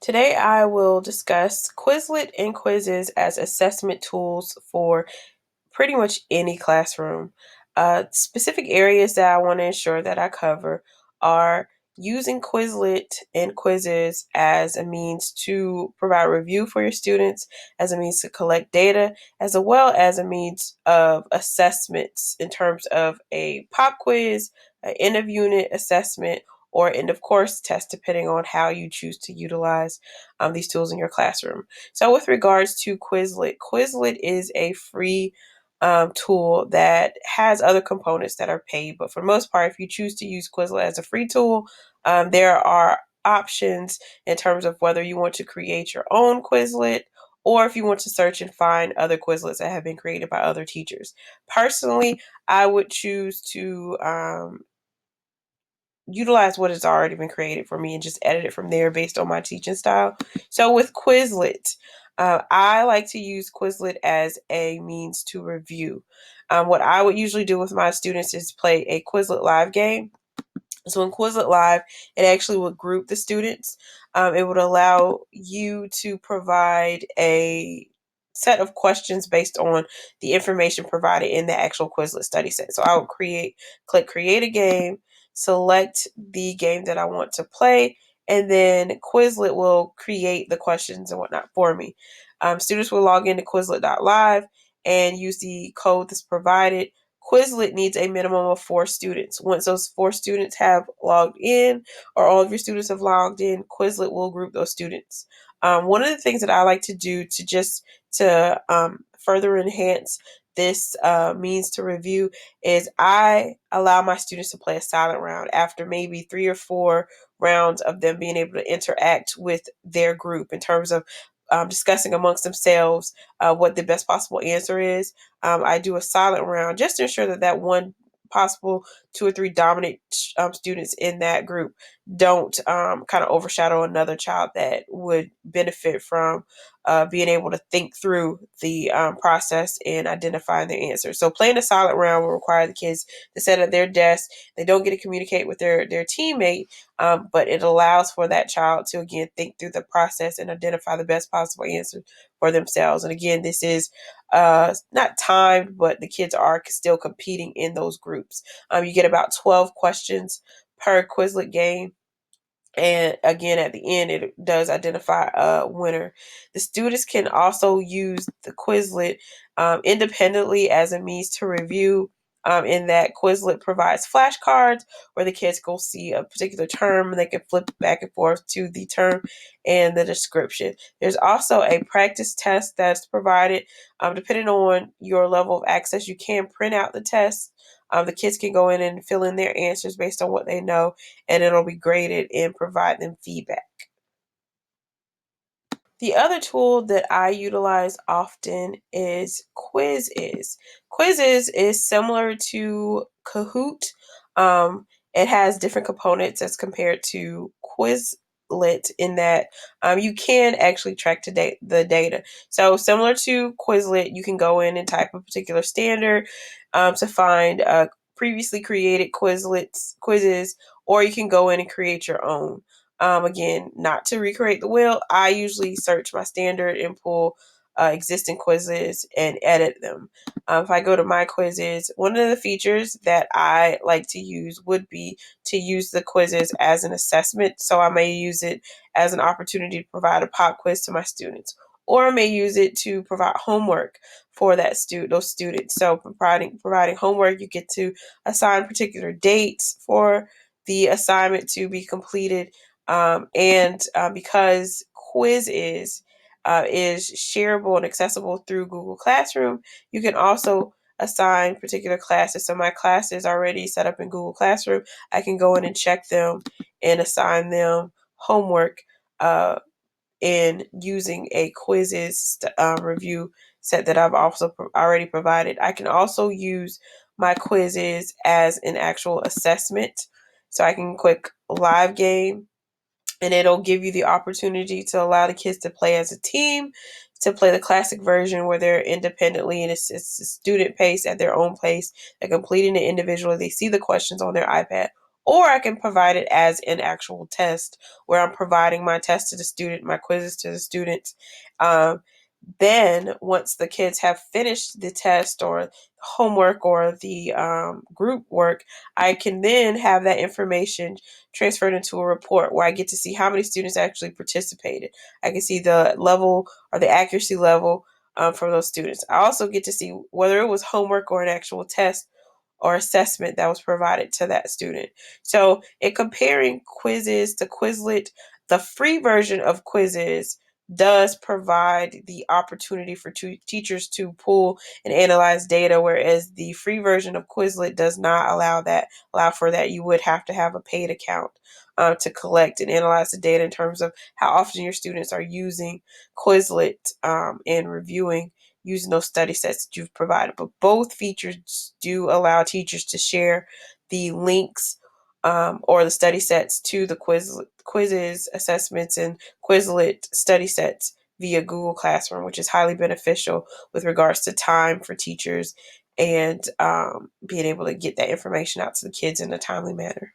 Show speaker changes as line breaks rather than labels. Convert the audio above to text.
Today I will discuss Quizlet and quizzes as assessment tools for pretty much any classroom. Specific areas that I want to ensure that I cover are using Quizlet and quizzes as a means to provide review for your students, as a means to collect data, as well as a means of assessments in terms of a pop quiz, an end of unit assessment, or end of course test, depending on how you choose to utilize these tools in your classroom. So with regards to Quizlet, Quizlet is a free tool that has other components that are paid. But for the most part, if you choose to use Quizlet as a free tool, there are options in terms of whether you want to create your own Quizlet or if you want to search and find other Quizlets that have been created by other teachers. Personally, I would choose to utilize what has already been created for me and just edit it from there based on my teaching style. So with Quizlet, I like to use Quizlet as a means to review. What I would usually do with my students is play a Quizlet live game. So in Quizlet Live, it actually would group the students. It would allow you to provide a set of questions based on the information provided in the actual Quizlet study set. So I would click create a game, select the game that I want to play, and then Quizlet will create the questions and whatnot for me. Students will log into Quizlet.live and use the code that's provided. Quizlet needs a minimum of 4 students. Once those 4 students have logged in, or all of your students have logged in, Quizlet will group those students. One of the things that I like to do to further enhance this means to review is I allow my students to play a silent round after maybe 3 or 4 rounds of them being able to interact with their group in terms of discussing amongst themselves what the best possible answer is. I do a silent round just to ensure that one possible 2 or 3 dominant students in that group don't kind of overshadow another child that would benefit from being able to think through the process and identifying their answers. So playing a silent round will require the kids to sit at their desk. They don't get to communicate with their teammate, but it allows for that child to, again, think through the process and identify the best possible answer for themselves. And again, this is not timed, but the kids are still competing in those groups. You get about 12 questions per Quizlet game. And again, at the end, it does identify a winner. The students can also use the Quizlet independently as a means to review. In that Quizlet provides flashcards where the kids go see a particular term and they can flip back and forth to the term and the description. There's also a practice test that's provided. Depending on your level of access, you can print out the test. The kids can go in and fill in their answers based on what they know, and it'll be graded and provide them feedback. The other tool that I utilize often is Quizzes. Quizzes is similar to Kahoot. It has different components as compared to Quizlet in that you can actually track the data. So similar to Quizlet, you can go in and type a particular standard to find previously created quizzes, or you can go in and create your own. Again, not to recreate the wheel, I usually search my standard and pull existing quizzes and edit them. If I go to my quizzes, one of the features that I like to use would be to use the quizzes as an assessment. So I may use it as an opportunity to provide a pop quiz to my students, or I may use it to provide homework for those students. So providing homework, you get to assign particular dates for the assignment to be completed. And because quiz is shareable and accessible through Google Classroom, you can also assign particular classes. So my class is already set up in Google Classroom. I can go in and check them and assign them homework in using a quizzes review set that I've also already provided. I can also use my quizzes as an actual assessment. So I can click live game, and it'll give you the opportunity to allow the kids to play as a team, to play the classic version where they're independently and it's a student pace at their own pace. They're completing it individually. They see the questions on their iPad, or I can provide it as an actual test where I'm providing my test to the student, my quizzes to the students. Then once the kids have finished the test or homework or the group work, I can then have that information transferred into a report where I get to see how many students actually participated. I can see the level or the accuracy level from those students. I also get to see whether it was homework or an actual test or assessment that was provided to that student. So in comparing quizzes to Quizlet, the free version of quizzes does provide the opportunity for teachers to pull and analyze data, whereas the free version of Quizlet does not allow for that. You would have to have a paid account to collect and analyze the data in terms of how often your students are using Quizlet and reviewing using those study sets that you've provided. But both features do allow teachers to share the links or the study sets to the quizzes, assessments, and Quizlet study sets via Google Classroom, which is highly beneficial with regards to time for teachers and being able to get that information out to the kids in a timely manner.